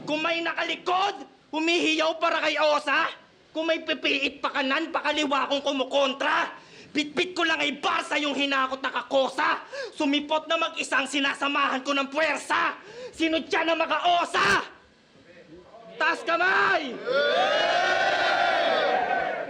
Kung may nakalikod, humihiyaw para kay Osa. Kung may pipiit pa kanan, pakaliwa kong kumukontra. Bitbit ko lang ay Barsa yung hinakot na kakosa. Sumipot na mag-isang sinasamahan ko ng puwersa. Sinudya na maka-Osa! Taas kamay!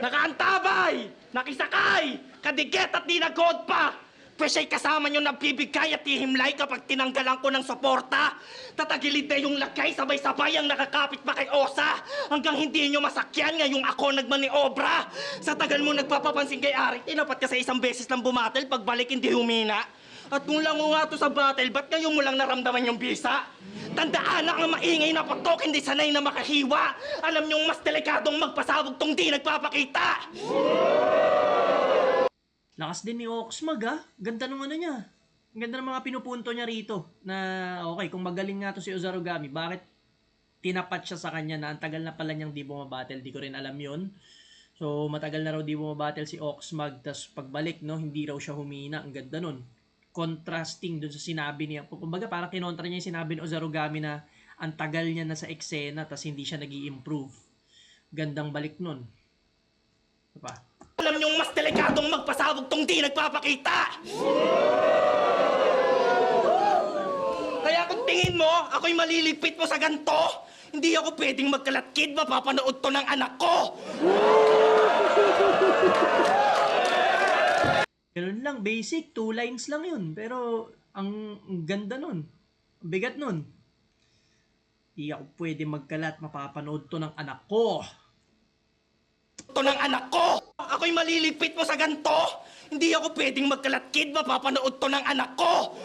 Nakaantabay! Nakisakay! Kadigit at di nag-god pa! Pwes ay kasama nyo nagbibigay at ihimlay kapag tinanggalan ko ng suporta. Tatagilid na yung lagay, sabay-sabay ang nakakapit pa kay Osa. Hanggang hindi nyo masakyan ngayong ako nagmaniobra. Sa tagal mo nagpapapansin kay Arik, tinapat ka sa isang beses lang bumatel, pagbalik hindi humina. At kung lang nga to sa battle, ba't ngayon mo lang naramdaman yung bisa? Tandaan na ang maingay na patok, hindi sanay na makahiwa. Alam nyong mas delikadong magpasabog tong di nagpapakita. Lakas din ni Oxmag ah. Ganda ng ano niya. Ang ganda ng mga pinupunto niya rito. Na okay, kung magaling nga to si Ozarugami, bakit tinapat siya sa kanya na ang tagal na pala niyang di bumabattle? Di ko rin alam yun. So matagal na raw di bumabattle si Oxmag. Tas pagbalik, no, hindi raw siya humina. Ang ganda nun. Contrasting dun sa sinabi niya. Kumbaga parang kinontra niya yung sinabi ni Ozarugami na ang tagal niya na sa eksena tas hindi siya nag-i-improve. Gandang balik nun. Diba? Alam nyong mas delikadong magpasabog tong di nagpapakita. Kaya kung tingin mo, ako'y maliligpit mo sa ganto, hindi ako pwedeng magkalatkid, mapapanood to ng anak ko. Ganun lang, basic, 2 lines lang yun. Pero, ang ganda nun. Ang bigat nun. Hindi ako pwede magkalat, mapapanood to ng anak ko. To ng anak ko. Ako'y maliligpit mo sa ganto, hindi ako pwedeng magkalatkid, mapapanood to ng anak ko.